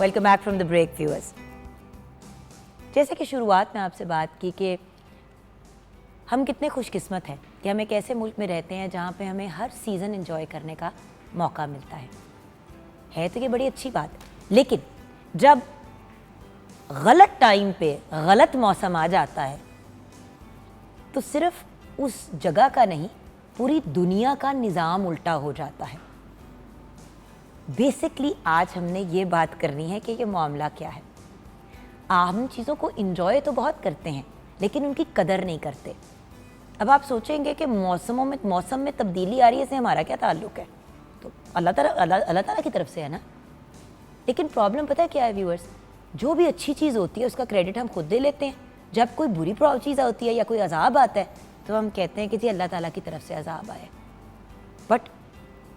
Welcome back from the break viewers. جیسے کہ شروعات میں آپ سے بات کی کہ ہم کتنے خوش قسمت ہیں کہ ہم ایک ایسے ملک میں رہتے ہیں جہاں پہ ہمیں ہر سیزن انجوائے کرنے کا موقع ملتا ہے تو یہ بڑی اچھی بات ہے. لیکن جب غلط ٹائم پہ غلط موسم آ جاتا ہے تو صرف اس جگہ کا نہیں پوری دنیا کا نظام الٹا ہو جاتا ہے. بیسکلی آج ہم نے یہ بات کرنی ہے کہ یہ معاملہ کیا ہے. ہم چیزوں کو انجوائے تو بہت کرتے ہیں لیکن ان کی قدر نہیں کرتے. اب آپ سوچیں گے کہ موسم میں تبدیلی آ رہی ہے، اس سے ہمارا کیا تعلق ہے؟ تو اللہ تعالیٰ کی طرف سے ہے نا. لیکن پرابلم پتہ ہے کیا ہے ویورز؟ جو بھی اچھی چیز ہوتی ہے اس کا کریڈٹ ہم خود دے لیتے ہیں. جب کوئی بری چیز ہوتی ہے یا کوئی عذاب آتا ہے تو ہم کہتے ہیں کہ جی اللہ تعالیٰ کی طرف سے عذاب آیا. بٹ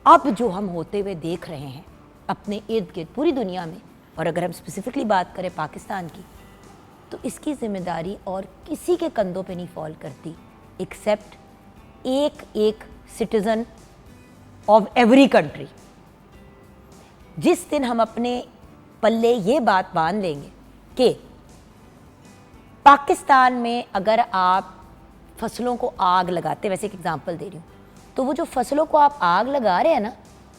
اب جو ہم ہوتے ہوئے دیکھ رہے ہیں اپنے ارد گرد پوری دنیا میں، اور اگر ہم اسپیسیفکلی بات کریں پاکستان کی، تو اس کی ذمہ داری اور کسی کے کندھوں پہ نہیں فال کرتی ایکسیپٹ ایک سٹیزن آف ایوری کنٹری. جس دن ہم اپنے پلے یہ بات باندھ لیں گے کہ پاکستان میں اگر آپ فصلوں کو آگ لگاتے، ویسے ایک ایگزامپل دے رہی ہوں، تو وہ جو فصلوں کو آپ آگ لگا رہے ہیں نا،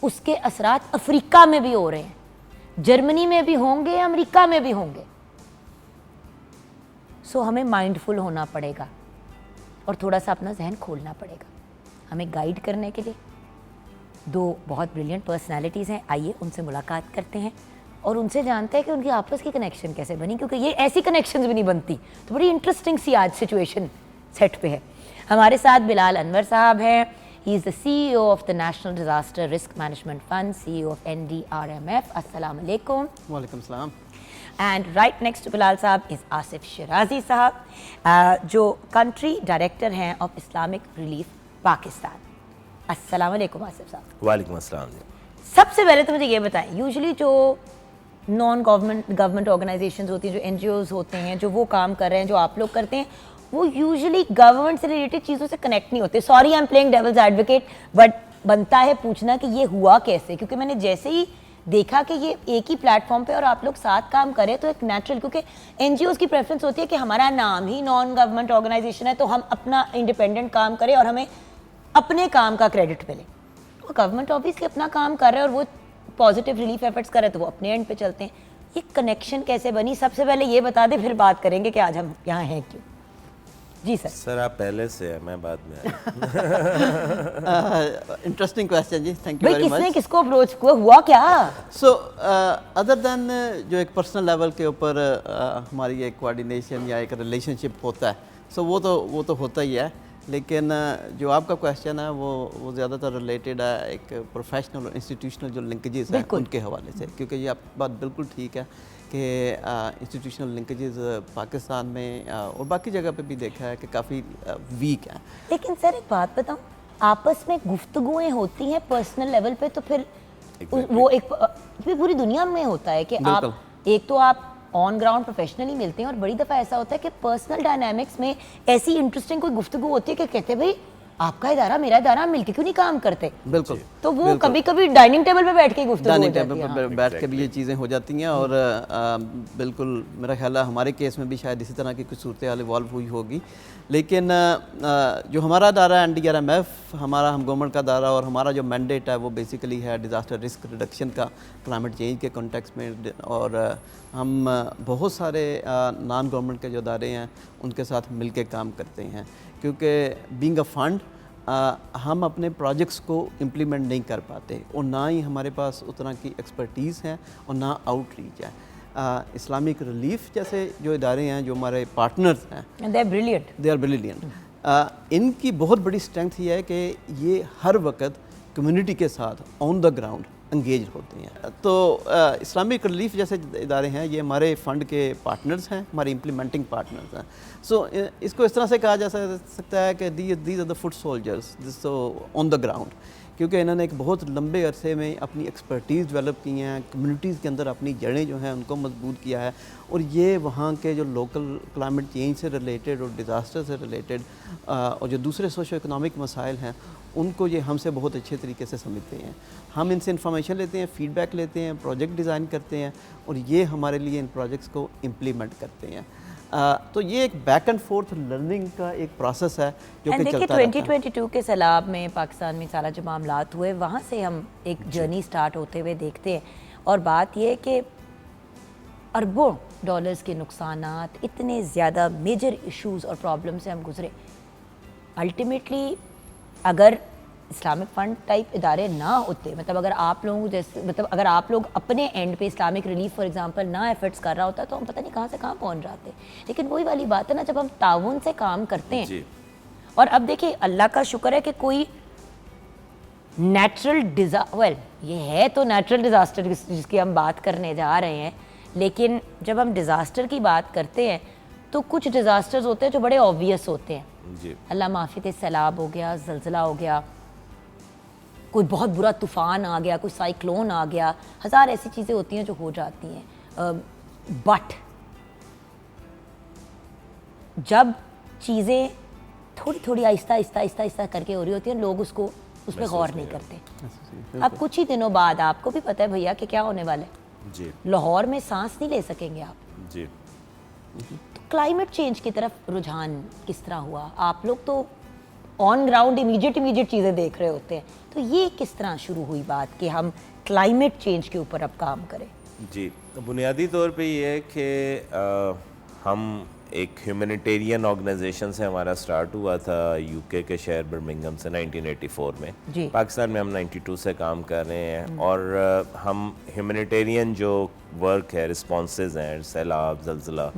اس کے اثرات افریقہ میں بھی ہو رہے ہیں، جرمنی میں بھی ہوں گے، امریکہ میں بھی ہوں گے. سو ہمیں مائنڈفل ہونا پڑے گا اور تھوڑا سا اپنا ذہن کھولنا پڑے گا. ہمیں گائیڈ کرنے کے لیے دو بہت بریلینٹ پرسنالٹیز ہیں. آئیے ان سے ملاقات کرتے ہیں اور ان سے جانتے ہیں کہ ان کی آپس کی کنیکشن کیسے بنی، کیونکہ یہ ایسی کنیکشنز بھی نہیں بنتی. تو بڑی انٹرسٹنگ سی آج سچویشن سیٹ پہ ہے. ہمارے ساتھ بلال انور صاحب ہیں. ہی از دا CEO of the national disaster risk management fund, CEO of NDRMF. السلام علیکم. وعلیکم السلام. اینڈ رائٹ نیکسٹ ٹو بلال صاحب از آصف شیرازی صاحب، جو کنٹری ڈائریکٹر ہیں آف اسلامک ریلیف پاکستان. السلام علیکم آصف صاحب. وعلیکم السلام. سب سے پہلے تو مجھے یہ بتائیں، یوزلی جو نان گورنمنٹ آرگنائزیشنز ہوتی ہیں، جو NGOs ہوتے ہیں، جو وہ کام کر رہے ہیں جو آپ لوگ کرتے ہیں، وہ یوزلی گورنمنٹ سے ریلیٹڈ چیزوں سے کنیکٹ نہیں ہوتے. Sorry I am playing devil's advocate, but بنتا ہے پوچھنا کہ یہ ہوا کیسے، کیونکہ میں نے جیسے ہی دیکھا کہ یہ ایک ہی پلیٹ فارم پہ اور آپ لوگ ساتھ کام کریں تو ایک نیچرل، کیونکہ NGOs کی پریفرنس ہوتی ہے کہ ہمارا نام ہی نان گورنمنٹ آرگنائزیشن ہے تو ہم اپنا انڈیپینڈنٹ کام کریں اور ہمیں اپنے کام کا کریڈٹ ملے. وہ گورنمنٹ آفیسلی اپنا کام کر رہے ہیں اور وہ پازیٹیو ریلیف ایفرٹس کر رہے ہیں تو وہ اپنے اینڈ پہ چلتے ہیں. یہ کنیکشن کیسے بنی؟ سب سے پہلے یہ بتا دیں، پھر بات کریں گے کہ آج ہم یہاں ہیں کیوں. جی سر. سر آپ پہلے سے ہیں، میں بعد میں. انٹرسٹنگ کویسچن جی، تھینک یو ویری مچ. کس نے کس کو اپروچ ہوا کیا؟ سو ادر دین جو ایک پرسنل لیول کے اوپر ہماری ایک کوآرڈینیشن یا ایک ریلیشن شپ ہوتا ہے، سو وہ تو ہوتا ہی ہے. لیکن جو آپ کا کویسچن ہے وہ زیادہ تر ریلیٹڈ ہے ایک پروفیشنل اور انسٹیٹیوشنل جو لنکیجز ہیں ان کے حوالے سے، کیونکہ یہ آپ بات بالکل ٹھیک ہے کہ انسٹیٹیوشنل لنکیجز پاکستان میں اور باقی جگہ پہ بھی دیکھا ہے کہ کافی ویک ہیں. لیکن سر ایک بات بتاؤں، آپس میں گفتگویں ہوتی ہیں پرسنل لیول پہ تو پھر وہ ایک پوری دنیا میں ہوتا ہے کہ آپ ایک تو آپ آن گراؤنڈ پروفیشنلی ملتے ہیں، اور بڑی دفعہ ایسا ہوتا ہے کہ پرسنل ڈائنامکس میں ایسی انٹرسٹنگ کوئی گفتگو ہوتی ہے کہ کہتے ہیں بھائی آپ کا ادارہ میرا ادارہ، ہم مل کے کیوں نہیں کام کرتے؟ بالکل. تو وہ کبھی کبھی ڈائننگ ٹیبل پہ بیٹھ کے گفتگو ہو جاتی ہے. ڈائننگ ٹیبل پہ بیٹھ کے بھی یہ چیزیں ہو جاتی ہیں. اور بالکل میرا خیال ہے ہمارے کیس میں بھی شاید اسی طرح کی کچھ صورتحال ایوالو ہوئی ہوگی. لیکن جو ہمارا ادارہ NDRMF، ہمارا ہم گورنمنٹ کا ادارہ، اور ہمارا جو مینڈیٹ ہے وہ بیسیکلی ہے ڈیزاسٹر رسک ریڈکشن کا کلائمیٹ چینج کے کانٹیکس میں. اور ہم بہت سارے نان گورنمنٹ کے جو ادارے ہیں ان کے ساتھ مل کے کام کرتے ہیں، کیونکہ بینگ اے فنڈ ہم اپنے پروجیکٹس کو امپلیمنٹ نہیں کر پاتے، اور نہ ہی ہمارے پاس اتنا کی ایکسپرٹیز ہے اور نہ آؤٹ ریچ ہے. اسلامک ریلیف جیسے جو ادارے ہیں جو ہمارے پارٹنرز ہیں، دے آر بریلینٹ. ان کی بہت بڑی اسٹرینتھ یہ ہے کہ یہ ہر وقت کمیونٹی کے ساتھ آن دا گراؤنڈ انگیج ہوتے ہیں. تو اسلامک ریلیف جیسے ادارے ہیں یہ ہمارے فنڈ کے پارٹنرز ہیں، ہمارے امپلیمنٹنگ پارٹنرز ہیں. سو اس کو اس طرح سے کہا جا سکتا ہے کہ these are the foot soldiers on the ground, کیونکہ انہوں نے ایک بہت لمبے عرصے میں اپنی ایکسپرٹیز ڈیولپ کی ہیں, کمیونٹیز کے اندر اپنی جڑیں جو ہیں ان کو مضبوط کیا ہے, اور یہ وہاں کے جو لوکل کلائمیٹ چینج سے ریلیٹڈ اور ڈیزاسٹر سے ریلیٹڈ اور جو دوسرے سوشو اکنامک مسائل ہیں ان کو یہ ہم سے بہت اچھے طریقے سے سمجھتے ہیں. ہم ان سے انفارمیشن لیتے ہیں, فیڈ بیک لیتے ہیں, پروجیکٹ ڈیزائن کرتے ہیں اور یہ ہمارے لیے ان پروجیکٹس کو امپلیمنٹ کرتے ہیں. تو یہ ایک بیک اینڈ فورتھ لرننگ کا ایک پروسیس ہے جو کہ چلتا رہتا ہے. 2022 کے سیلاب میں پاکستان میں سارا جو معاملات ہوئے وہاں سے ہم ایک جرنی سٹارٹ ہوتے ہوئے دیکھتے ہیں, اور بات یہ ہے کہ اربوں ڈالرز کے نقصانات, اتنے زیادہ میجر ایشوز اور پرابلم سے ہم گزرے. الٹیمیٹلی اگر اسلامک فنڈ ٹائپ ادارے نہ ہوتے, مطلب اگر آپ لوگوں جیسے اگر آپ لوگ اپنے اینڈ پہ اسلامک ریلیف فار ایگزامپل نہ ایفرٹس کر رہا ہوتا تو ہم پتہ نہیں کہاں سے کہاں پہنچ جاتے. لیکن وہی والی بات ہے نا, جب ہم تعاون سے کام کرتے ہیں. اور اب دیکھیں اللہ کا شکر ہے کہ کوئی نیچرل یہ ہے تو نیچرل ڈیزاسٹر جس کی ہم بات کرنے جا رہے ہیں, لیکن جب ہم ڈیزاسٹر کی بات کرتے ہیں تو کچھ ڈیزاسٹرز ہوتے ہیں جو بڑے آبویس ہوتے ہیں. اللہ معافی دے, سیلاب ہو گیا, زلزلہ ہو گیا, کوئی بہت برا طوفان آ گیا, کوئی سائیکلون آ گیا, ہزار ایسی چیزیں ہوتی ہیں جو ہو جاتی ہیں. بٹ جب چیزیں تھوڑی تھوڑی آہستہ آہستہ کر کے ہو رہی ہوتی ہیں, لوگ اس پہ غور نہیں کرتے. اب کچھ ہی دنوں بعد آپ کو بھی پتہ ہے بھیا کہ کیا ہونے والے, لاہور میں سانس نہیں لے سکیں گے آپ. جی. تو کلائمیٹ چینج کی طرف رجحان کس طرح ہوا؟ آپ لوگ تو آن گراؤنڈ امیجیٹ چیزیں دیکھ رہے ہوتے ہیں, تو یہ کس طرح شروع ہوئی بات کہ ہم کلائمیٹ چینج کے اوپر اب کام کریں؟ جی, بنیادی طور پہ یہ ہے کہ ہم ایک ہیومینیٹیرین آرگنائزیشن سے ہمارا سٹارٹ ہوا تھا یو کے شہر برمنگھم سے 1984 میں. پاکستان میں ہم 92 سے کام کر رہے ہیں, اور ہم ہیومینیٹیرین جو ورک ہے, رسپانسز ہیں, سیلاب, زلزلہ,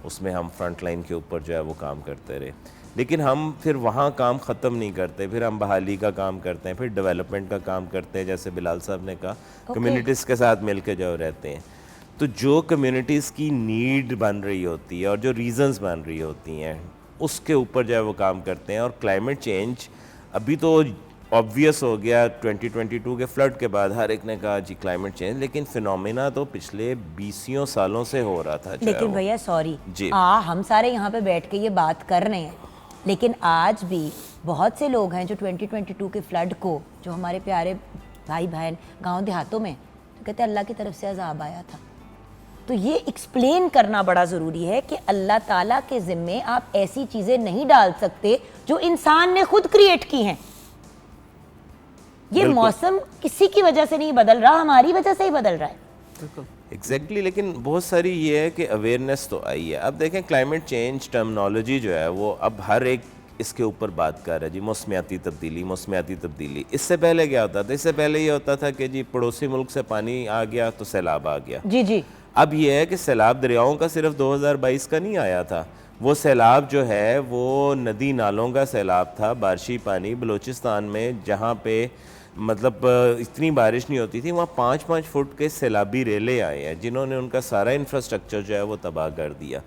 اس میں ہم فرنٹ لائن کے اوپر جو ہے وہ کام کرتے رہے. لیکن ہم پھر وہاں کام ختم نہیں کرتے, پھر ہم بحالی کا کام کرتے ہیں, پھر ڈیولپمنٹ کا کام کرتے ہیں, جیسے بلال صاحب نے کہا کمیونٹیز کے ساتھ مل کے جو رہتے ہیں. تو جو کمیونٹیز کی نیڈ بن رہی ہوتی ہے اور جو ریزنز بن رہی ہوتی ہیں اس کے اوپر جو ہے وہ کام کرتے ہیں. اور کلائمیٹ چینج ابھی تو آبویس ہو گیا 2022 کے فلڈ کے بعد, ہر ایک نے کہا جی کلائمیٹ چینج, لیکن فینومینا تو پچھلے 20 سالوں سے ہو رہا تھا. لیکن بھیا سوری, ہم سارے یہاں پہ بیٹھ کے یہ بات کر رہے ہیں, لیکن آج بھی بہت سے لوگ ہیں جو 2022 کے فلڈ کو, جو ہمارے پیارے بھائی بہن گاؤں دیہاتوں میں, تو کہتے ہیں اللہ کی طرف سے عذاب آیا تھا. تو یہ ایکسپلین کرنا بڑا ضروری ہے کہ اللہ تعالیٰ کے ذمے آپ ایسی چیزیں نہیں ڈال سکتے جو انسان نے خود کریٹ کی ہیں. یہ موسم کسی کی وجہ سے نہیں بدل رہا, ہماری وجہ سے ہی بدل رہا ہے. ایگزیکٹلی. لیکن بہت ساری یہ ہے کہ اویئرنیس تو آئی ہے. اب دیکھیں کلائمیٹ چینج ٹرمنالوجی جو ہے وہ اب ہر ایک اس کے اوپر بات کر رہا ہے. جی موسمیاتی تبدیلی. اس سے پہلے کیا ہوتا تھا؟ اس سے پہلے یہ ہوتا تھا کہ جی پڑوسی ملک سے پانی آ گیا تو سیلاب آ گیا. جی. اب یہ ہے کہ سیلاب دریاؤں کا صرف 2022 کا نہیں آیا تھا, وہ سیلاب جو ہے وہ ندی نالوں کا سیلاب تھا. بارشی پانی بلوچستان میں جہاں پہ مطلب اتنی بارش نہیں ہوتی تھی, وہاں 5-5 فٹ کے سیلابی ریلے آئے ہیں جنہوں نے ان کا سارا انفراسٹرکچر جو ہے وہ تباہ کر دیا.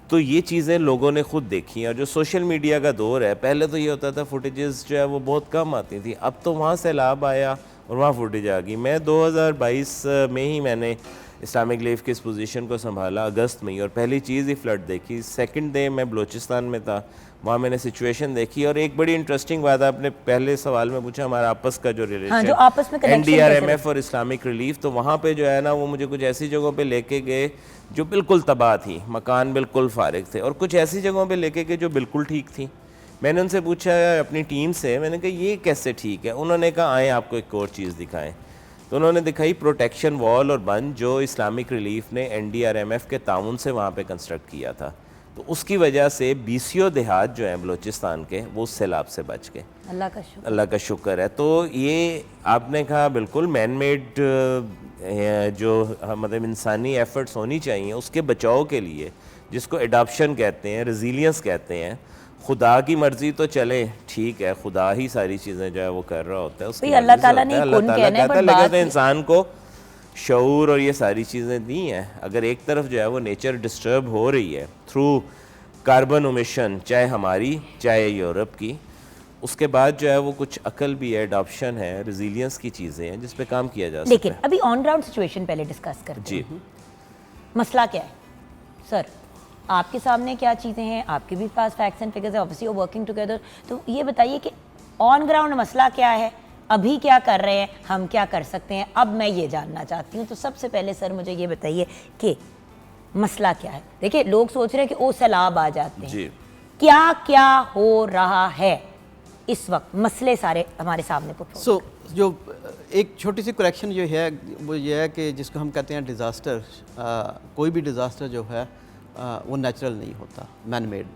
تو یہ چیزیں لوگوں نے خود دیکھی ہیں. اور جو سوشل میڈیا کا دور ہے, پہلے تو یہ ہوتا تھا فوٹیجز جو ہے وہ بہت کم آتی تھی, اب تو وہاں سیلاب آیا اور وہاں فوٹیج آ گئی. میں 2022 میں ہی میں نے اسلامک لیف کی اس پوزیشن کو سنبھالا اگست میں ہی, اور پہلی چیز ہی فلڈ دیکھی. سیکنڈ ڈے میں بلوچستان میں تھا, وہاں میں نے سچویشن دیکھی. اور ایک بڑی انٹرسٹنگ بات آپ نے پہلے سوال میں پوچھا, ہمارا آپس کا جو ریلیشن NDRMF اور اسلامک ریلیف, تو وہاں پہ جو ہے نا وہ مجھے کچھ ایسی جگہوں پہ لے کے گئے جو بالکل تباہ تھی, مکان بالکل فارغ تھے, اور کچھ ایسی جگہوں پہ لے کے گئے جو بالکل ٹھیک تھی. میں نے ان سے پوچھا اپنی ٹیم سے, میں نے کہا یہ کیسے ٹھیک ہے؟ انہوں نے کہا آئیں آپ کو ایک اور چیز دکھائیں. تو انہوں نے دکھائی پروٹیکشن وال اور بند جو اسلامک ریلیف نے NDRMF کے تعاون سے وہاں پہ کنسٹرکٹ کیا تھا. تو اس کی وجہ سے 20 دیہات جو ہیں بلوچستان کے وہ اس سیلاب سے بچ گئے. اللہ کا شکر ہے. تو یہ آپ نے کہا بالکل مین میڈ جو مطلب انسانی ایفرٹس ہونی چاہیے اس کے بچاؤ کے لیے, جس کو ایڈاپشن کہتے ہیں, ریزیلینس کہتے ہیں. خدا کی مرضی تو چلے ٹھیک ہے, خدا ہی ساری چیزیں جو ہے وہ کر رہا ہوتا ہے, اس کی اللہ تعالیٰ نے کن کہنا ہے, لیکن انسان کو شعور اور یہ ساری چیزیں دی ہیں. اگر ایک طرف جو ہے وہ نیچر ڈسٹرب ہو رہی ہے تھرو کاربن امیشن, چاہے ہماری چاہے یورپ کی, اس کے بعد جو ہے وہ کچھ عقل بھی ہے, اڈاپشن ہے, ریزیلینس کی چیزیں ہیں جس پہ کام کیا جا سکتا ہے. لیکن ابھی آن گراؤنڈ سچویشن پہلے ڈسکس کرتے ہیں. جی, مسئلہ کیا ہے سر؟ آپ کے سامنے کیا چیزیں ہیں, آپ کے بھی پاس فیکٹس اینڈ فگرز ہیں, obviously you're working together. تو یہ بتائیے کہ آن گراؤنڈ مسئلہ کیا ہے, ابھی کیا کر رہے ہیں, ہم کیا کر سکتے ہیں. اب میں یہ جاننا چاہتی ہوں. تو سب سے پہلے سر مجھے یہ بتائیے کہ مسئلہ کیا ہے. دیکھیں لوگ سوچ رہے ہیں کہ او سیلاب آ جاتے ہیں. جی, کیا کیا ہو رہا ہے اس وقت, مسئلے سارے ہمارے سامنے پٹ. سو جو ایک چھوٹی سی کریکشن جو ہے وہ یہ ہے کہ جس کو ہم کہتے ہیں ڈیزاسٹر, کوئی بھی ڈیزاسٹر جو ہے وہ نیچرل نہیں ہوتا, مین میڈ.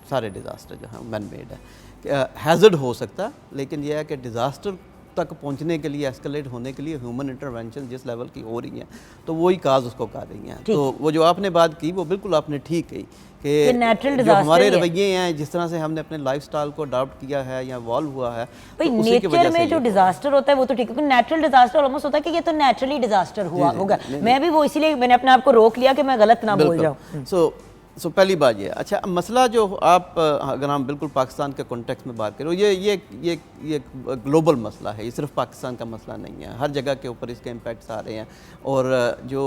سارے ڈیزاسٹر جو ہیں مین میڈ ہے. ہیزرڈ ہو سکتا لیکن یہ ہے کہ ڈیزاسٹر تک پہنچنے کے لیے, ایسکلیٹ ہونے کے لیے ہیومن انٹرونشن جس لیول کی ہو رہی ہیں تو وہی کاز اس کو کر رہی ہیں. تو وہ جو آپ نے بات کی وہ بالکل آپ نے ٹھیک کہی کہ جو ہمارے رویے ہیں, جس طرح سے ہم نے اپنے لائف سٹائل کو اڈاپٹ کیا ہے یا ایوالو ہوا ہے, بھائی نیچر میں جو ڈیزاسٹر ہوتا ہے وہ تو ٹھیک ہے, کیونکہ نیچرل ڈیزاسٹر آلموسٹ ہوتا ہے کہ یہ تو نیچرلی ڈیزاسٹر ہوا ہوگا. میں بھی وہ اسی لیے میں نے اپنے آپ کو روک لیا کہ میں غلط نہ بول جاؤں. سو پہلی بات یہ اچھا مسئلہ جو آپ اگر ہم بالکل پاکستان کے کانٹیکس میں بات کریں, یہ گلوبل مسئلہ ہے, یہ صرف پاکستان کا مسئلہ نہیں ہے, ہر جگہ کے اوپر اس کے امپیکٹس آ رہے ہیں. اور جو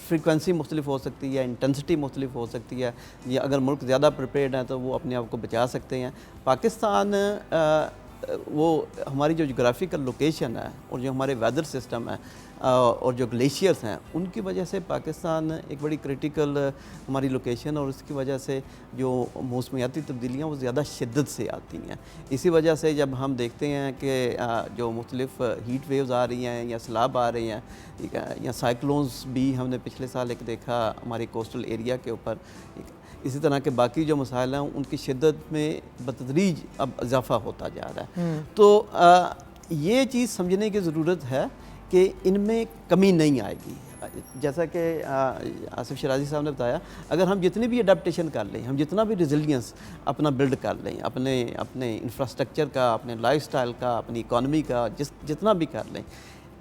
فریکوینسی مختلف ہو سکتی ہے, انٹینسٹی مختلف ہو سکتی ہے, یہ اگر ملک زیادہ پریپیئرڈ ہیں تو وہ اپنے آپ کو بچا سکتے ہیں. پاکستان وہ ہماری جو جغرافیکل لوکیشن ہے اور جو ہمارے ویدر سسٹم ہے اور جو گلیشیئرس ہیں ان کی وجہ سے پاکستان ایک بڑی کرٹیکل ہماری لوکیشن, اور اس کی وجہ سے جو موسمیاتی تبدیلیاں وہ زیادہ شدت سے آتی ہیں. اسی وجہ سے جب ہم دیکھتے ہیں کہ جو مختلف ہیٹ ویوز آ رہی ہیں یا سیلاب آ رہی ہیں, ٹھیک ہے, یا سائیکلونز بھی ہم نے پچھلے سال ایک دیکھا ہماری کوسٹل ایریا کے اوپر, اسی طرح کے باقی جو مسائل ہیں ان کی شدت میں بتدریج اب اضافہ ہوتا جا رہا ہے. تو یہ چیز سمجھنے کی ضرورت ہے کہ ان میں کمی نہیں آئے گی. جیسا کہ آصف شرازی صاحب نے بتایا, اگر ہم جتنی بھی اڈیپٹیشن کر لیں, ہم جتنا بھی ریزیلینس اپنا بلڈ کر لیں, اپنے انفراسٹرکچر کا, اپنے لائف سٹائل کا, اپنی اکانومی کا, جتنا بھی کر لیں,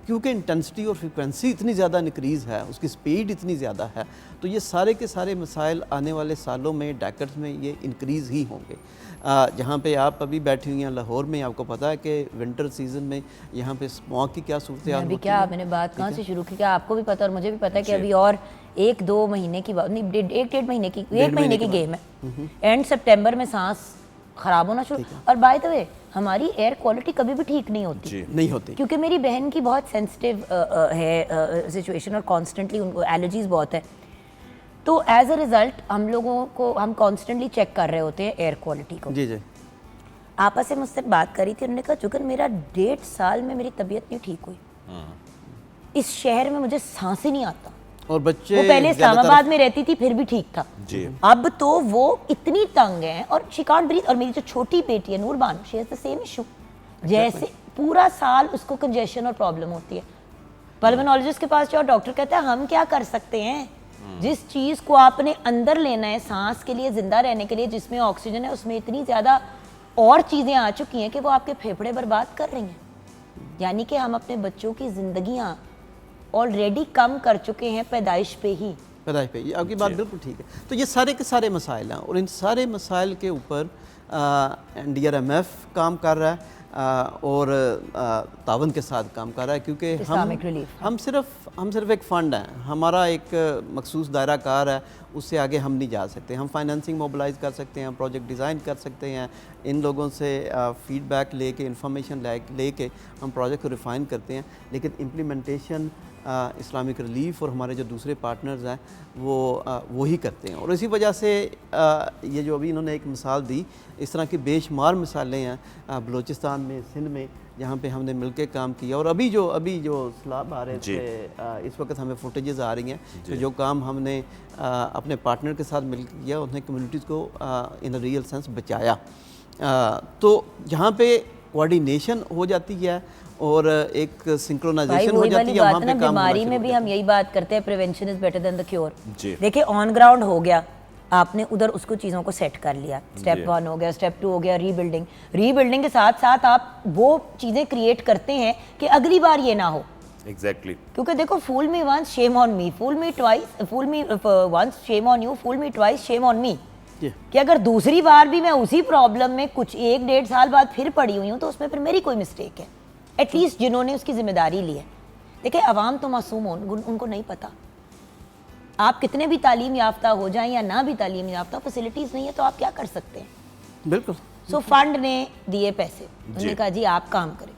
کیونکہ انٹینسٹی اور فریکوینسی اتنی زیادہ انکریز ہے, اس کی سپیڈ اتنی زیادہ ہے, تو یہ سارے کے سارے مسائل آنے والے سالوں میں, ڈیکڈز میں یہ انکریز ہی ہوں گے. جہاں پہ آپ ابھی بیٹھی ہوئی ہیں لاہور میں, آپ کو پتہ ہے کہ ونٹر سیزن میں یہاں پہ اسموگ کی کیا صورتحال ہوتی ہے. کیا میں نے بات کہاں سے شروع کی, کیا آپ کو بھی پتہ اور مجھے بھی پتہ ہے کہ ابھی اور 1-2 مہینے کی بات نہیں, 1-1.5 مہینے کی, 1 مہینے کی گیم ہے. اینڈ سپٹمبر میں سانس خراب ہونا شروع. اور بائی دا وے ہماری ایئر کوالٹی کبھی بھی ٹھیک نہیں ہوتی, نہیں ہوتی, کیونکہ میری بہن کی بہت سینسٹیو ہے سچویشن اور کانسٹنٹلی ان کو الرجیز بہت ہے. تو ایز اے ریزلٹ ہم لوگوں کو, ہم کانسٹنٹلی چیک کر رہے ہوتے ہیں ایئر کوالٹی کو. جی جی, آپا سے مجھ سے بات کری تھی, انہوں نے کہا چونکہ میرا 1.5 سال میں میری طبیعت نہیں ٹھیک ہوئی, اس شہر میں مجھے سانس ہی نہیں آتا. اور بچے وہ پہلے اسلام آباد میں رہتی تھی پھر بھی ٹھیک تھا, اب تو وہ اتنی تنگ ہیں اور شی کانٹ بریتھ. اور میری جو چھوٹی بیٹی ہے Noor Bano, she has the same issue, جیسے پورا سال اس کو کنجیشن اور پرابلم ہوتی ہے. پلمونالوجسٹ کے پاس جاؤ, ڈاکٹر کہتا ہے ہم کیا کر سکتے ہیں, جس چیز کو آپ نے اندر لینا ہے سانس کے لیے, زندہ رہنے کے لیے, جس میں آکسیجن ہے, اس میں اتنی زیادہ اور چیزیں آ چکی ہیں کہ وہ آپ کے پھیپھڑے برباد کر رہی ہیں. یعنی کہ ہم اپنے بچوں کی زندگیاں آلریڈی کم کر چکے ہیں پیدائش پہ ہی. آپ کی بات بالکل ٹھیک ہے. تو یہ سارے کے سارے مسائل ہیں, اور ان سارے مسائل کے اوپر NDRMF کام کر رہا ہے اور تعاون کے ساتھ کام کر رہا ہے, کیونکہ ہم صرف ایک فنڈ ہیں, ہمارا ایک مخصوص دائرہ کار ہے, اس سے آگے ہم نہیں جا سکتے. ہم فائنینسنگ موبلائز کر سکتے ہیں, پروجیکٹ ڈیزائن کر سکتے ہیں, ان لوگوں سے فیڈ بیک لے کے, انفارمیشن لے کے ہم پروجیکٹ کو ریفائن کرتے ہیں, لیکن امپلیمنٹیشن اسلامک ریلیف اور ہمارے جو دوسرے پارٹنرز ہیں وہی کرتے ہیں. اور اسی وجہ سے یہ جو ابھی انہوں نے ایک مثال دی, اس طرح کی بے شمار مثالیں ہیں بلوچستان میں, سندھ میں, جہاں پہ ہم نے مل کے کام کیا. اور ابھی جو سیلاب آ رہے تھے, اس وقت ہمیں فوٹیجز آ رہی ہیں کہ جو کام ہم نے اپنے پارٹنر کے ساتھ مل کے کیا, انہوں نے کمیونٹیز کو ان ریئل سینس بچایا. تو جہاں پہ کوارڈینیشن ہو جاتی ہے اور ایک سنکرونائزیشن ہو جاتی ہے, وہاں پہ کام بیماری میں بھی ہم یہی بات کرتے ہیں, prevention is better than the cure. دیکھیں آن گراؤنڈ ہو گیا, آپ نے ادھر اس کو چیزوں کو سیٹ کر لیا, سٹیپ 1 ہو گیا, سٹیپ 2 ہو گیا, ری بلڈنگ کے ساتھ ساتھ آپ وہ چیزیں کریٹ کرتے ہیں کہ اگلی بار یہ نہ ہو. ایگزیکٹلی, کیونکہ دیکھو fool me once shame on me, fool me twice, fool me once shame on you, fool me twice shame on me. کہ اگر دوسری بار بھی میں اسی پرابلم میں کچھ 1-1.5 سال بعد پھر پڑی ہوئی ہوں تو اس میں پھر میری کوئی مسٹیک ہے، ایٹ لیسٹ جنہوں نے اس کی ذمہ داری لی ہے. دیکھیں عوام تو معصوم ہو، ان کو نہیں پتہ. آپ کتنے بھی تعلیم یافتہ ہو جائیں یا نہ بھی تعلیم یافتہ، فیسلٹیز نہیں ہے تو آپ کیا کر سکتے ہیں؟ بالکل. سو فنڈ نے دیے پیسے، انہوں نے کہا جی آپ کام کریں.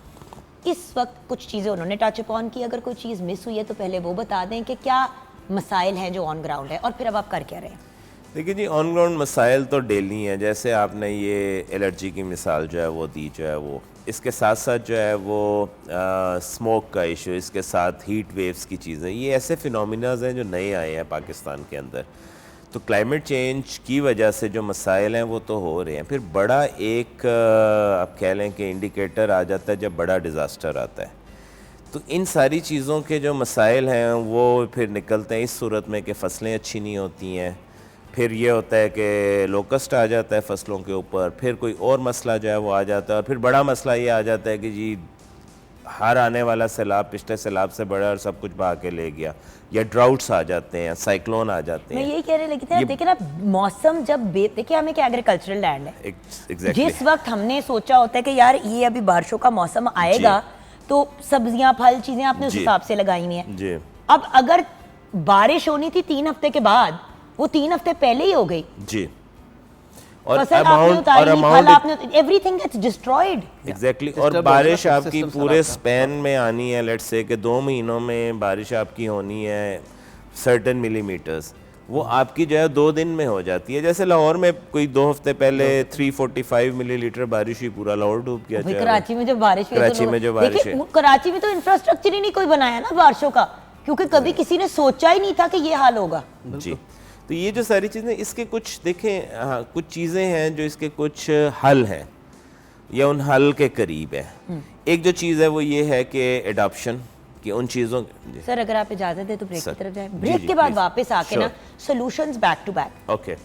اس وقت کچھ چیزیں انہوں نے ٹچ اپون کی. اگر کوئی چیز مس ہوئی ہے تو پہلے وہ بتا دیں کہ کیا مسائل ہیں جو آن گراؤنڈ ہے، اور پھر اب آپ کر کیا رہے ہیں. دیکھیے جی، آن گراؤنڈ مسائل تو ڈیلی ہیں. جیسے آپ نے یہ الرجی کی مثال جو ہے وہ دی، جو ہے وہ اس کے ساتھ ساتھ جو ہے وہ اسموک کا ایشو، اس کے ساتھ ہیٹ ویوز کی چیزیں، یہ ایسے فینومیناز ہیں جو نئے آئے ہیں پاکستان کے اندر. تو کلائمیٹ چینج کی وجہ سے جو مسائل ہیں وہ تو ہو رہے ہیں. پھر بڑا ایک آپ کہہ لیں کہ انڈیکیٹر آ جاتا ہے جب بڑا ڈیزاسٹر آتا ہے. تو ان ساری چیزوں کے جو مسائل ہیں وہ پھر نکلتے ہیں اس صورت میں کہ فصلیں اچھی نہیں ہوتی ہیں. پھر یہ ہوتا ہے کہ لوکسٹ آ جاتا ہے فصلوں کے اوپر. پھر کوئی اور مسئلہ جو ہے وہ آ جاتا ہے. اور پھر بڑا مسئلہ یہ آ جاتا ہے کہ جی ہر آنے والا سیلاب پچھلے سیلاب سے بڑا اور سب کچھ بہا کے لے گیا، یا ڈراؤٹس آ جاتے ہیں، سائیکلون آ جاتے ہیں. میں یہی کہہ رہے لیکن دیکھیں نا موسم جب دیکھیں ہمیں کیا ایگریکلچرل لینڈ ہے، جس وقت ہم نے سوچا ہوتا ہے کہ یار یہ ابھی بارشوں کا موسم آئے گا تو سبزیاں پھل چیزیں آپ نے اس حساب سے لگائی ہوئی ہیں. جی اب اگر بارش ہونی تھی 3 ہفتے کے بعد، وہ 3 ہفتے پہلے ہی ہو گئی. جی اور فصل آپ نے اتاری نہیں، پھل آپ نے، everything gets destroyed. Exactly. اور بارش آپ کی پورے اسپین میں آنی ہے، لیٹس سے کہ 2 مہینوں میں بارش آپ کی ہونی ہے سرٹن ملی میٹرز، وہ آپ کی جو ہے 2 دن میں ہو جاتی ہے. جیسے لاہور میں کوئی 2 ہفتے پہلے 345 ملی لیٹر بارش ہوئی، پورا لاہور ڈوب گیا. کراچی میں جب بارش ہوئی، کراچی میں جو بارش ہے، کراچی میں تو انفراسٹرکچر ہی نہیں کوئی بنایا نا بارشوں کا، کیونکہ کبھی کسی نے سوچا ہی نہیں تھا کہ یہ حال ہوگا. جی تو یہ جو ساری چیزیں، اس کے کچھ دیکھیں کچھ چیزیں ہیں جو اس کے کچھ حل ہیں یا ان حل کے قریب ہے. ایک جو چیز ہے وہ یہ ہے کہ ایڈاپشن کہ ان چیزوں. سر اگر آپ اجازت دیں تو بریک کی طرف جائیں. بریک کے بعد واپس آ کے نا solutions back to back. Okay.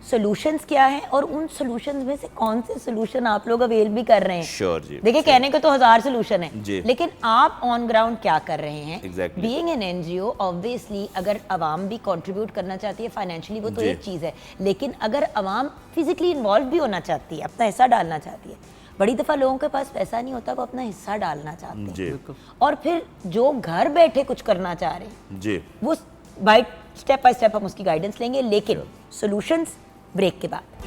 Solutions کیا ہیں اور ان سولوشنز میں سے کون سے سولوشن آپ لوگ اویل بھی کر رہے ہیں. شیور جی. دیکھیں کہنے کو تو 1000 سولوشن ہیں جی، لیکن آپ آن گراؤنڈ کیا کر رہے ہیں. Exactly. Being an N G O obviously اگر عوام بھی کنٹریبیوٹ کرنا چاہتی ہے فائنینشلی وہ تو ایک چیز ہے، لیکن اگر عوام فزیکلی انوالو بھی ہونا چاہتی ہے، اپنا حصہ ڈالنا چاہتی ہے. بڑی دفعہ لوگوں کے پاس پیسہ نہیں ہوتا، وہ اپنا حصہ ڈالنا چاہتے ہیں. اور پھر جو گھر بیٹھے کچھ کرنا چاہ رہے ہیں جی وہ اسٹیپ بائی اسٹیپ ہم اس کی گائیڈنس لیں گے. لیکن سولوشنز بریک کے بعد.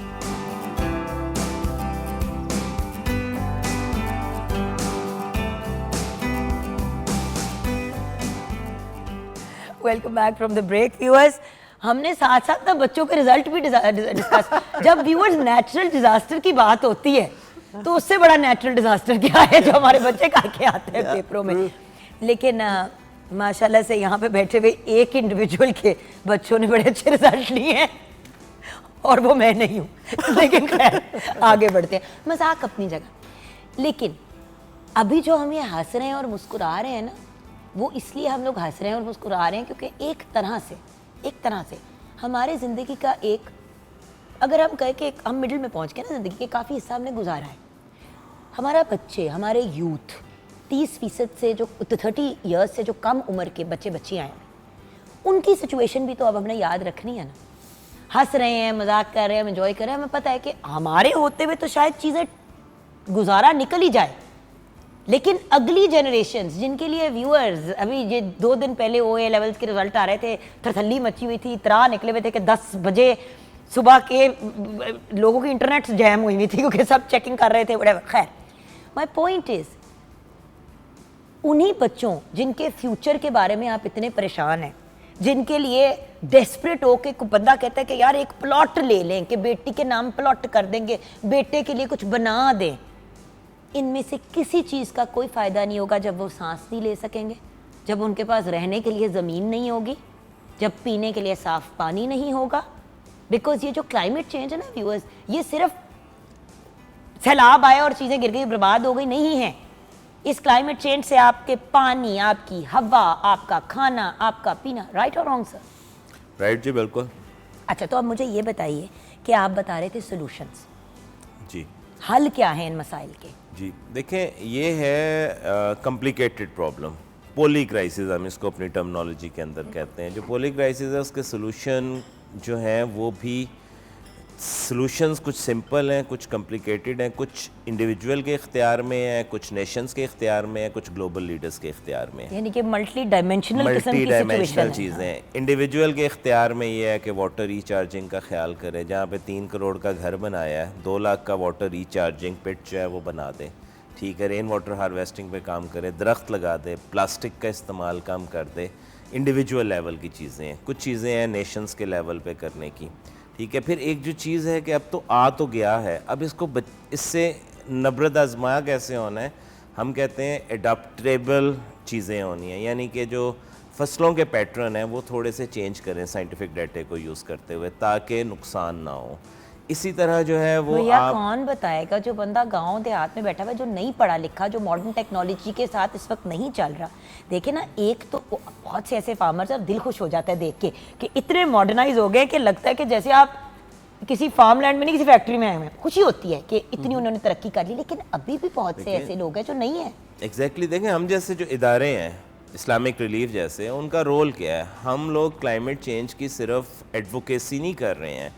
Welcome back from the break. Viewers ہم نے ساتھ ساتھ نا بچوں کے رزلٹ بھی ڈسکس. جب ویورز نیچرل ڈیزاسٹر کی بات ہوتی ہے تو اس سے بڑا نیچرل ڈیزاسٹر کیا ہے جو ہمارے بچے کر کے آتے ہیں پیپروں میں. لیکن ماشاءاللہ سے یہاں پہ بیٹھے ہوئے ایک انڈیویجول کے بچوں نے بڑے اچھے رزلٹ لیے ہیں اور وہ میں نہیں ہوں. لیکن خیر آگے بڑھتے ہیں. مذاق اپنی جگہ. لیکن ابھی جو ہم یہ ہنس رہے ہیں اور مسکرا رہے ہیں نا، وہ اس لیے ہم لوگ ہنس رہے ہیں اور مسکرا رہے ہیں کیونکہ ایک طرح سے ہمارے زندگی کا ایک، اگر ہم کہیں کہ ہم مڈل میں پہنچ گئے نا زندگی کے، کافی حصہ ہم نے گزارا ہے. ہمارا بچے، ہمارے یوتھ 30% سے جو 30 ایئرس سے جو کم عمر کے بچے بچیاں ہیں، ان کی سچویشن بھی تو اب ہم نے یاد رکھنی ہے نا. ہنس رہے ہیں، مذاق کر رہے ہیں، ہم انجوائے کر رہے ہیں. ہمیں پتہ ہے کہ ہمارے ہوتے ہوئے تو شاید چیزیں گزارا نکل ہی جائے، لیکن اگلی جنریشنز جن کے لیے ویورز ابھی یہ 2 دن پہلے OA لیولز کے رزلٹ آ رہے تھے، تھرتھلی مچی ہوئی تھی، اترا نکلے ہوئے تھے کہ 10 بجے صبح کے لوگوں کی انٹرنیٹ جیم ہوئی ہوئی تھی کیونکہ سب چیکنگ کر رہے تھے. خیر مائی پوائنٹ از انہی بچوں جن کے فیوچر کے بارے میں آپ اتنے پریشان ہیں، جن کے لیے ڈیسپریٹ ہو کے کوئی بندہ کہتا ہے کہ یار ایک پلاٹ لے لیں کہ بیٹی کے نام پلاٹ کر دیں گے، بیٹے کے لیے کچھ بنا دیں. ان میں سے کسی چیز کا کوئی فائدہ نہیں ہوگا جب وہ سانس نہیں لے سکیں گے، جب ان کے پاس رہنے کے لیے زمین نہیں ہوگی، جب پینے کے لیے صاف پانی نہیں ہوگا. بیکاز یہ جو کلائمیٹ چینج ہے نا ویورز، یہ صرف سیلاب آئے اور چیزیں گر گئی برباد ہو گئی نہیں ہیں. اس کلائمیٹ چینج سے آپ کے پانی، آپ کی ہوا، آپ کا کھانا، آپ کا پینا. رائٹ اور رانگ سر؟ رائٹ جی بالکل. اچھا تو اب مجھے یہ بتائیے کہ آپ بتا رہے تھے سولوشنز، جی حل کیا ہیں ان مسائل کے؟ جی دیکھیں یہ ہے کمپلیکیٹڈ پرابلم، پولی کرائسس ہم اس کو اپنی ٹرمنالوجی کے اندر کہتے ہیں. جو پولی کرائسس ہے اس کے سولوشن جو ہیں وہ بھی سلوشنز کچھ سمپل ہیں، کچھ کمپلیکیٹڈ ہیں، کچھ انڈیویجول کے اختیار میں ہیں، کچھ نیشنز کے اختیار میں ہیں، کچھ گلوبل لیڈرز کے اختیار میں ہیں. یعنی کہ ملٹی ڈائمینشنل قسم ملٹی کی ڈائمینشنل سچویشن چیزیں. انڈیویجول کے اختیار میں یہ ہے کہ واٹر ری چارجنگ کا خیال کرے. جہاں پہ 3 کروڑ کا گھر بنایا ہے، 2 لاکھ کا واٹر ری چارجنگ پٹ جو ہے وہ بنا دے. ٹھیک ہے، رین واٹر ہارویسٹنگ پہ کام کرے، درخت لگا دے، پلاسٹک کا استعمال کم کر دے. انڈیویجول لیول کی چیزیں ہیں. کچھ چیزیں ہیں نیشنز کے لیول پہ کرنے کی. ٹھیک ہے، پھر ایک جو چیز ہے کہ اب تو آ تو گیا ہے، اب اس کو اس سے نبرد آزمایا کیسے ہونا ہے. ہم کہتے ہیں اڈاپٹیبل چیزیں ہونی ہیں، یعنی کہ جو فصلوں کے پیٹرن ہیں وہ تھوڑے سے چینج کریں سائنٹیفک ڈیٹے کو یوز کرتے ہوئے تاکہ نقصان نہ ہو. اسی طرح جو ہے وہ بھیا کون بتائے گا، جو بندہ گاؤں دیہات میں بیٹھا ہوا ہے، جو نہیں پڑھا لکھا، جو ماڈرن ٹیکنالوجی کے ساتھ اس وقت نہیں چل رہا. دیکھیں نا، ایک تو بہت سے ایسے فارمرز ہیں، دل خوش ہو جاتا ہے دیکھ کے کہ اتنے ماڈرنائز ہو گئے کہ لگتا ہے کہ جیسے آپ کسی فارم لینڈ میں نہیں، کسی فیکٹری میں آئے ہوئے ہیں. خوشی ہوتی ہے کہ اتنی انہوں نے ترقی کر لی، لیکن ابھی بھی بہت سے ایسے لوگ ہیں جو نہیں ہیں. ایگزیکٹلی. دیکھیں ہم جیسے جو ادارے ہیں، اسلامک ریلیف جیسے، ان کا رول کیا ہے؟ ہم لوگ کلائمیٹ چینج کی صرف ایڈوکیسی نہیں کر رہے ہیں.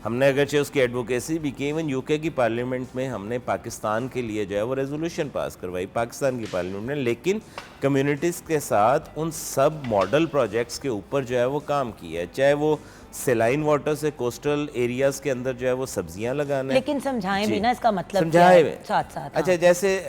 ہم نے اگرچہ اس کی ایڈوکیسی بھی کی، ایون یو کے کی پارلیمنٹ میں ہم نے پاکستان کے لیے جو ہے وہ ریزولوشن پاس کروائی پاکستان کی پارلیمنٹ میں، لیکن کمیونٹیز کے ساتھ ان سب ماڈل پروجیکٹس کے اوپر جو ہے وہ کام کیا ہے. چاہے وہ سیلائن واٹر سے کوسٹل ایریاز کے اندر جو ہے وہ سبزیاں لگانا ہے، لیکن سمجھائیں بھی نا اس کا مطلب سمجھائے کیا ہے ساتھ ساتھ. اچھا، جیسے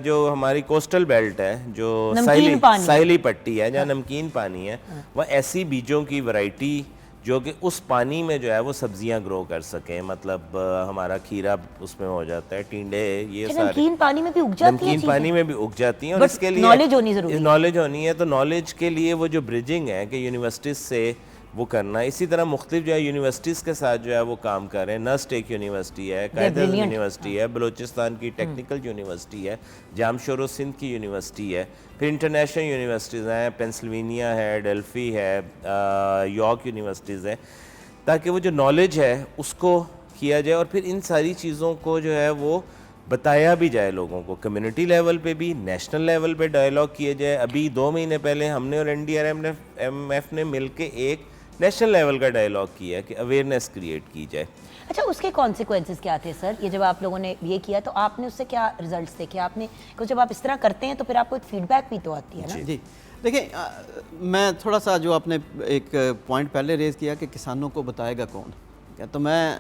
جو ہماری کوسٹل بیلٹ ہے، جو نمکین ساحلی پٹی ہے جہاں نمکین پانی ہے، وہ ایسی بیجوں کی ورائٹی جو کہ اس پانی میں جو ہے وہ سبزیاں گرو کر سکیں. مطلب ہمارا کھیرا اس میں ہو جاتا ہے، ٹینڈے، یہ سارے نمکین پانی میں بھی اگ جاتی ہیں، نمکین پانی میں بھی اگ جاتی ہیں. اور اس کے لیے نالج ہونی ضروری ہے. نالج ہونی ہے. تو نالج کے لیے وہ جو برجنگ ہے کہ یونیورسٹیز سے وہ کرنا. اسی طرح مختلف جو ہے یونیورسٹیز کے ساتھ جو ہے وہ کام کر رہے ہیں. نسٹ ایک یونیورسٹی ہے، قائد یونیورسٹی ہے، بلوچستان کی ٹیکنیکل یونیورسٹی ہے، جامشور و سندھ کی یونیورسٹی ہے. پھر انٹرنیشنل یونیورسٹیز ہیں، پینسلوینیا ہے، ڈیلفی ہے، یارک یونیورسٹیز ہے، تاکہ وہ جو نالج ہے اس کو کیا جائے. اور پھر ان ساری چیزوں کو جو ہے وہ بتایا بھی جائے لوگوں کو، کمیونٹی لیول پہ بھی، نیشنل لیول پہ ڈائیلاگ کیے جائے. ابھی 2 مہینے پہلے ہم نے اور NDRMF نے مل کے ایک نیشنل لیول کا ڈائیلاگ کیا ہے کہ اویئرنیس کریٹ کی جائے. اچھا، اس کے کانسیکوینسز کیا تھے سر؟ یہ جب آپ لوگوں نے یہ کیا تو آپ نے اس سے کیا ریزلٹس دیکھے؟ آپ نے کیونکہ جب آپ اس طرح کرتے ہیں تو پھر آپ کو ایک فیڈ بیک بھی تو آتی ہے نا. جی دیکھیں، میں تھوڑا سا جو آپ نے ایک پوائنٹ پہلے ریز کیا کہ کسانوں کو بتائے گا کون، تو میں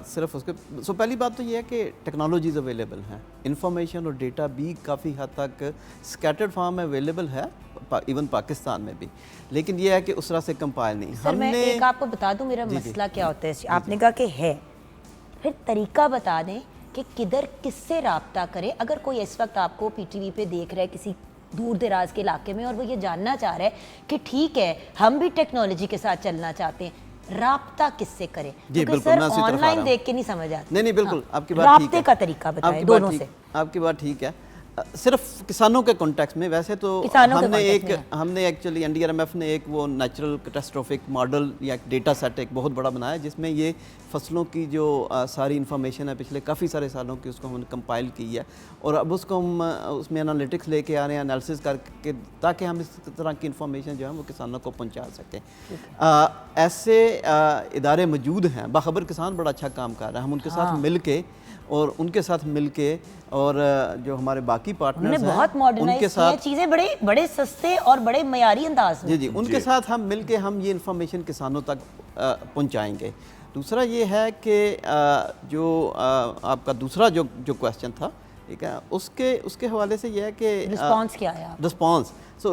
صرف اس کے پہلی بات تو یہ ہے کہ ٹیکنالوجیز اویلیبل ہیں، انفارمیشن اور ڈیٹا بھی کافی حد تک اسکیٹرڈ فارم میں اویلیبل ہے، ایون پاکستان میں بھی، لیکن یہ ہے کہ اس طرح سے کمپائل نہیں. سر میں ایک آپ کو بتا دوں میرا مسئلہ کیا ہوتا ہے. آپ نے کہا کہ ہے، پھر طریقہ بتا دیں کہ کدھر کس سے رابطہ کرے. اگر کوئی اس وقت آپ کو PTV پہ دیکھ رہا ہے کسی دور دراز کے علاقے میں اور وہ یہ جاننا چاہ رہا ہے کہ ٹھیک ہے ہم بھی ٹیکنالوجی کے ساتھ چلنا چاہتے ہیں، رابطہ کس سے کریں؟ کیونکہ سر آن لائن دیکھ کے نہیں سمجھ آتا. نہیں بالکل آپ کی بات ٹھیک ہے، رابطے کا طریقہ بتائیں دونوں سے. آپ کی بات ٹھیک ہے. صرف کسانوں کے کانٹیکس میں ویسے تو ہم نے ایکچولی NDRMF نے ایک وہ نیچرل کیٹاسٹروفک ماڈل یا ایک ڈیٹا سیٹ ایک بہت بڑا بنایا جس میں یہ فصلوں کی جو ساری انفارمیشن ہے پچھلے کافی سارے سالوں کی اس کو ہم نے کمپائل کی ہے اور اب اس کو ہم اس میں انالیٹکس لے کے آ رہے ہیں، انالیسس کر کے، تاکہ ہم اس طرح کی انفارمیشن جو ہے وہ کسانوں کو پہنچا سکیں. ایسے ادارے موجود ہیں، باخبر کسان بڑا اچھا کام کر رہا ہے. ہم ان کے ساتھ مل کے اور جو ہمارے باقی پارٹنرز ہیں بہت ماڈرنائز کیا چیزیں بڑے سستے اور بڑے معیاری انداز میں. جی ان کے ساتھ ہم مل کے ہم یہ انفارمیشن کسانوں تک پہنچائیں گے. دوسرا یہ ہے کہ جو آپ کا دوسرا جو کویسچن تھا، ٹھیک ہے، اس کے حوالے سے یہ ہے کہ رسپانس کیا ہے؟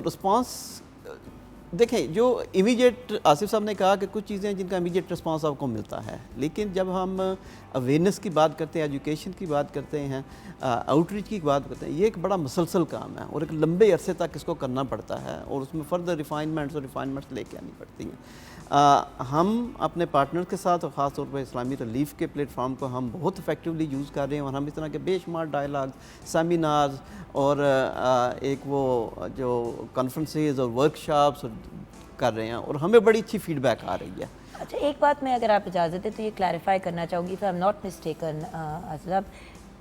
رسپانس دیکھیں، جو امیجیٹ آصف صاحب نے کہا کہ کچھ چیزیں جن کا امیجیٹ رسپانس آپ کو ملتا ہے، لیکن جب ہم اویئرنیس کی بات کرتے ہیں، ایجوکیشن کی بات کرتے ہیں، آؤٹ ریچ کی بات کرتے ہیں، یہ ایک بڑا مسلسل کام ہے اور ایک لمبے عرصے تک اس کو کرنا پڑتا ہے اور اس میں فردر ریفائنمنٹس لے کے آنی پڑتی ہیں. ہم اپنے پارٹنر کے ساتھ اور خاص طور پہ اسلامی ریلیف کے پلیٹ فارم کو ہم بہت افیکٹولی یوز کر رہے ہیں اور ہم اس طرح کے بے شمار ڈائلاگ، سیمینارز اور ایک وہ جو کانفرنسز اور ورکشاپس کر رہے ہیں اور ہمیں بڑی اچھی فیڈ بیک آ رہی ہے. اچھا، ایک بات میں اگر آپ اجازت دیں تو یہ کلیریفائی کرنا چاہوں گی، if I'm not mistaken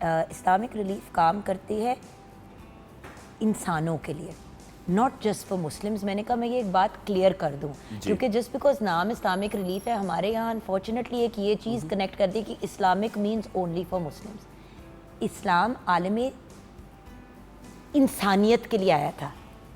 Islamic Relief کام کرتی ہے انسانوں کے لیے، ناٹ جسٹ فار مسلمس. میں نے کہا میں یہ ایک بات کلیئر کر دوں, کیونکہ جسٹ بیکاز نام اسلامک ریلیف ہے, ہمارے یہاں انفارچونیٹلی ایک یہ چیز کنیکٹ کر دی کہ Islamic means only for Muslims. اسلام عالم انسانیت کے لیے آیا تھا,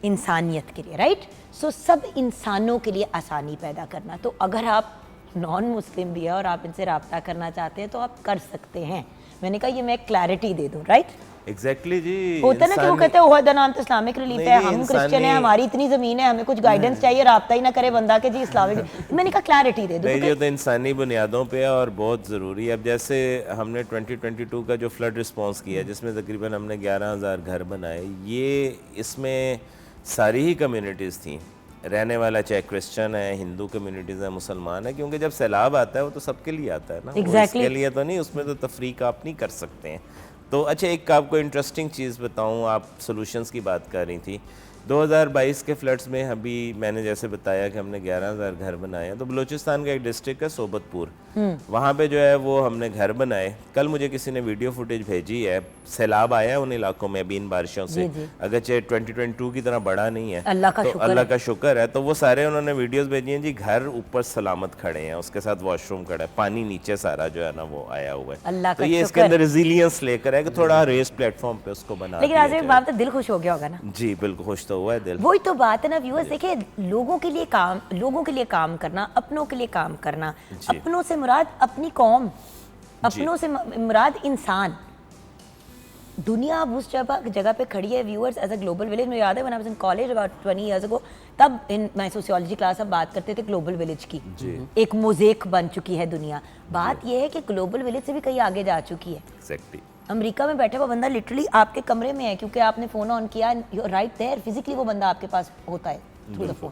انسانیت کے لیے, رائٹ. سو سب انسانوں کے لیے آسانی پیدا کرنا. تو اگر آپ نان مسلم بھی ہے اور آپ ان سے رابطہ کرنا چاہتے ہیں تو آپ کر سکتے ہیں. میں نے کہا یہ میں کلیئرٹی دے دوں, رائٹ. ایگزیکٹلی جی. ہوتا ہے نا کہ وہ کہتے ہیں عہدہ نام تو اسلامک ریلیف ہے, ہم کرسچن ہیں, ہماری اتنی زمین ہے, ہمیں کچھ گائیڈنس چاہیے, رابطہ ہی نہ کرے بندہ کہ جی اسلامک. میں نے کہا کلیئرٹی دے دوں. نہیں, یہ تو انسانی بنیادوں پہ ہے اور بہت ضروری ہے. اب جیسے ہم نے 2022 کا جو فلڈ رسپانس کیا جس میں تقریباً ہم نے 11,000 گھر بنائے, یہ اس میں ساری ہی کمیونٹیز تھیں, رہنے والا چاہے کرسچن ہے, ہندو کمیونٹیز ہیں, مسلمان ہے, کیونکہ جب سیلاب آتا ہے وہ تو سب کے لیے آتا ہے نا, اس کے لیے تو نہیں, اس میں تو تفریق آپ نہیں کر سکتے ہیں. تو اچھا ایک آپ کو انٹرسٹنگ چیز بتاؤں, آپ سولوشنز کی بات کر رہی تھی. 2022 کے فلڈز میں ابھی میں نے جیسے بتایا کہ ہم نے 11,000 گھر بنائے ہیں. تو بلوچستان کا ایک ڈسٹرکٹ ہے صوبت پور, وہاں پہ جو ہے وہ ہم نے گھر بنائے. کل مجھے کسی نے ویڈیو فوٹیج بھیجی ہے, سیلاب آیا ہے ان علاقوں میں ابھی ان بارشوں سے, اگرچہ 2022 کی طرح بڑا نہیں ہے, تو اللہ کا شکر ہے. تو وہ سارے انہوں نے ویڈیوز بھیجی ہیں جی, گھر اوپر سلامت کھڑے ہیں, اس کے ساتھ واش روم کھڑا ہے, پانی نیچے سارا جو ہے نا وہ آیا ہوا ہے. تو یہ اس کے اندر ریزیلینس لے کر ہے کہ تھوڑا ریس پلیٹ فارم پہ اس کو بنا. لیکن آج ایک بات, دل خوش ہو گیا ہوگا نا. جی بالکل خوش تو ہوا ہے دل. وہی تو بات ہے نا ویورز, دیکھیں لوگوں کے لیے کام کرنا, اپنوں کے لیے کام کرنا. اپنوں سے مراد اپنی قوم, اپنوں سے مراد انسان. دنیا اب اس جگہ پہ کھڑی ہے viewers as a global village. مجھے یاد ہے when I was in college about 20 years ago, تب میں سوسیولوجی کلاس اب بات کرتے تھے گلوبل ولیج کی. ایک موزیک بن چکی ہے دنیا. بات یہ ہے کہ گلوبل ولیج سے بھی کہیں آگے جا چکی ہے. ایگزیکٹلی. امریکہ میں بیٹھا ہوا بندہ لٹرلی آپ کے کمرے میں ہے, کیونکہ آپ نے فون آن کیا, رائٹ دیر فزیکلی وہ بندہ آپ کے پاس ہوتا ہے through the phone.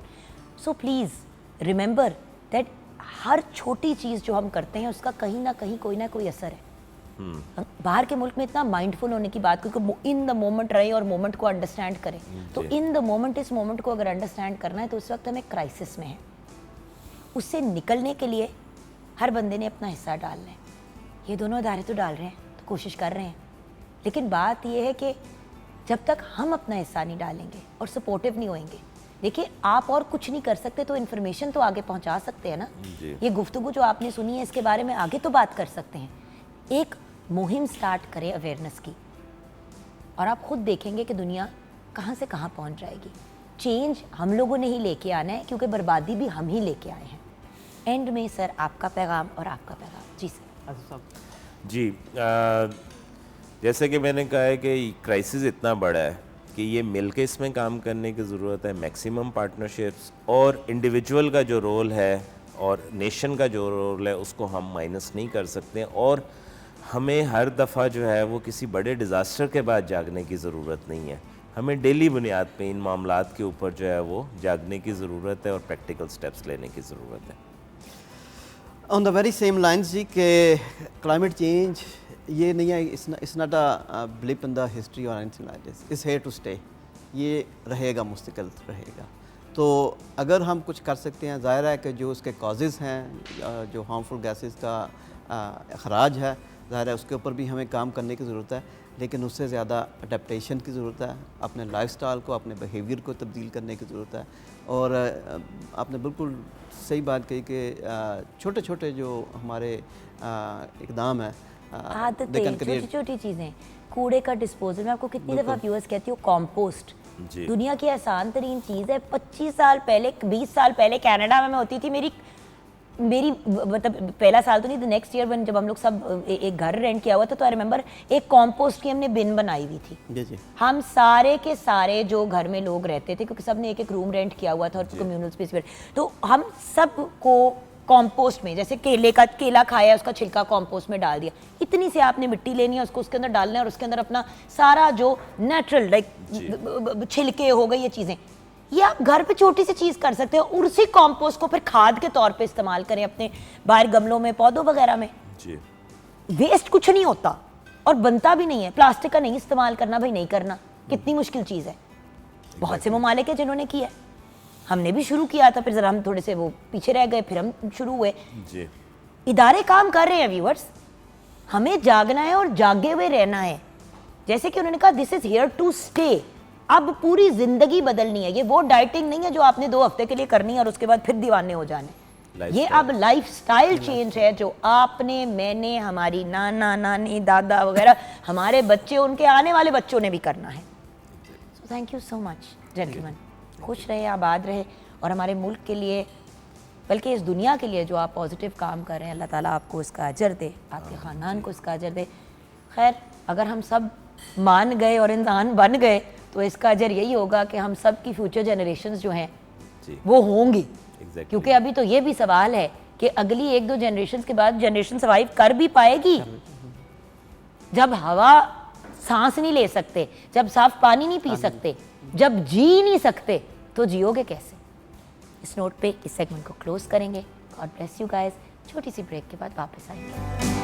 So please remember that ہر چھوٹی چیز جو ہم کرتے ہیں اس کا کہیں نہ کہیں کوئی نہ کوئی اثر ہے. باہر کے ملک میں اتنا مائنڈ فل ہونے کی بات, کیونکہ ان دا مومنٹ رہے اور مومنٹ کو انڈرسٹینڈ کریں. تو ان دا مومنٹ, اس مومنٹ کو اگر انڈرسٹینڈ کرنا ہے تو اس وقت ہمیں کرائسس میں ہے, اس سے نکلنے کے لیے ہر بندے نے اپنا حصہ ڈالنا ہے. یہ دونوں ادارے تو ڈال رہے ہیں, تو کوشش کر رہے ہیں, لیکن بات یہ ہے کہ جب تک ہم اپنا حصہ نہیں ڈالیں گے اور سپورٹیو نہیں ہوئیں گے, دیکھیے آپ اور کچھ نہیں کر سکتے تو انفارمیشن تو آگے پہنچا سکتے ہیں نا. یہ گفتگو جو آپ نے سنی ہے اس کے بارے میں آگے تو بات کر سکتے ہیں. ایک مہم سٹارٹ کریں اویئرنیس کی, اور آپ خود دیکھیں گے کہ دنیا کہاں سے کہاں پہنچ جائے گی. چینج ہم لوگوں نے ہی لے کے آنا ہے, کیونکہ بربادی بھی ہم ہی لے کے آئے ہیں. اینڈ میں سر آپ کا پیغام اور آپ کا پیغام. جی سر. جی جیسے کہ میں نے کہا ہے کہ کرائسس اتنا بڑا ہے کہ یہ مل کے اس میں کام کرنے کی ضرورت ہے, میکسیمم پارٹنرشپس, اور انڈیویجول کا جو رول ہے اور نیشن کا جو رول ہے اس کو ہم مائنس نہیں کر سکتے. اور ہمیں ہر دفعہ جو ہے وہ کسی بڑے ڈیزاسٹر کے بعد جاگنے کی ضرورت نہیں ہے, ہمیں ڈیلی بنیاد پہ ان معاملات کے اوپر جو ہے وہ جاگنے کی ضرورت ہے اور پریکٹیکل سٹیپس لینے کی ضرورت ہے. On the very same lines جی, کہ کلائمیٹ چینج یہ نہیں ہے, it's not a blip in the history اور anything like this, it's here to stay. یہ رہے گا, مستقل رہے گا. تو اگر ہم کچھ کر سکتے ہیں, ظاہر ہے کہ جو اس کے کازز ہیں, جو ہارمفل گیسز کا اخراج ہے, ظاہر ہے اس کے اوپر بھی ہمیں کام کرنے کی ضرورت ہے, لیکن اس سے زیادہ اڈیپٹیشن کی ضرورت ہے. اپنے لائف سٹائل کو, اپنے بیہیویئر کو تبدیل کرنے کی ضرورت ہے. اور آپ نے بالکل صحیح بات کہی کہ چھوٹے چھوٹے جو ہمارے اقدام ہیں, عادتیں, چھوٹی چھوٹی چیزیں, کوڑے کا ڈسپوزل. میں آپ کو کتنی دفعہ ویورز کہتی ہوں, کمپوسٹ دنیا کی آسان ترین چیز ہے. 25 سال پہلے, 20 سال پہلے کینیڈا میں ہوتی تھی. میری مطلب پہلا سال تو نہیں تھا, نیکسٹ ایئر جب ہم لوگ سب ایک گھر رینٹ کیا ہوا تھا, تو آئی ریممبر ایک کمپوسٹ کی ہم نے بن بنائی ہوئی تھی. ہم سارے کے سارے جو گھر میں لوگ رہتے تھے, کیونکہ سب نے ایک ایک روم رینٹ کیا ہوا تھا اور کمیونل اسپیس پہ, تو ہم سب کو کمپوسٹ میں, جیسے کیلا کھایا اس کا چھلکا کمپوسٹ میں ڈال دیا. اتنی سی آپ نے مٹی لینی ہے, اس کو اس کے اندر ڈالنا ہے, اور اس کے اندر اپنا سارا جو نیچرل لائک چھلکے ہو گئے یہ چیزیں, یہ آپ گھر پہ چھوٹی سی چیز کر سکتے ہو. اسی کمپوسٹ کو پھر کھاد کے طور پہ استعمال کریں اپنے باہر گملوں میں, پودوں وغیرہ میں. ویسٹ کچھ نہیں ہوتا اور بنتا بھی نہیں ہے. پلاسٹک کا نہیں استعمال کرنا بھائی, نہیں کرنا. کتنی مشکل چیز ہے. بہت سے ممالک ہیں جنہوں نے کیا ہے, ہم نے بھی شروع کیا تھا, پھر ذرا ہم تھوڑے سے وہ پیچھے رہ گئے, پھر ہم شروع ہوئے. ادارے کام کر رہے ہیں ویورز, ہمیں جاگنا ہے اور جاگے ہوئے رہنا ہے. جیسے کہ انہوں نے کہا دس از ہیئر ٹو اسٹے. اب پوری زندگی بدلنی ہے. یہ وہ ڈائٹنگ نہیں ہے جو آپ نے 2 ہفتے کے لیے کرنی ہے اور اس کے بعد پھر دیوانے ہو جانے. یہ اب لائف سٹائل چینج ہے جو آپ نے, میں نے, ہماری نانا نانی دادا وغیرہ, ہمارے بچے, ان کے آنے والے بچوں نے بھی کرنا ہے. So thank you so much gentleman. خوش رہے, آباد رہے, اور ہمارے ملک کے لیے بلکہ اس دنیا کے لیے جو آپ پازیٹیو کام کر رہے ہیں, اللہ تعالیٰ آپ کو اس کا اجر دے, آپ کے خاندان کو اس کا اجر دے. خیر اگر ہم سب مان گئے اور انسان بن گئے تو اس کا اجر یہی ہوگا کہ ہم سب کی فیوچر جنریشنز جو ہیں وہ ہوں گی. کیونکہ ابھی تو یہ بھی سوال ہے کہ اگلی 1-2 جنریشنز کے بعد جنریشن سروائیو کر بھی پائے گی؟ جب ہوا سانس نہیں لے سکتے, جب صاف پانی نہیں پی سکتے, جب جی نہیں سکتے, تو جیو گے کیسے؟ اس نوٹ پہ اس سیگمنٹ کو کلوز کریں گے. God bless you guys. چھوٹی سی بریک کے بعد واپس آئیں گے.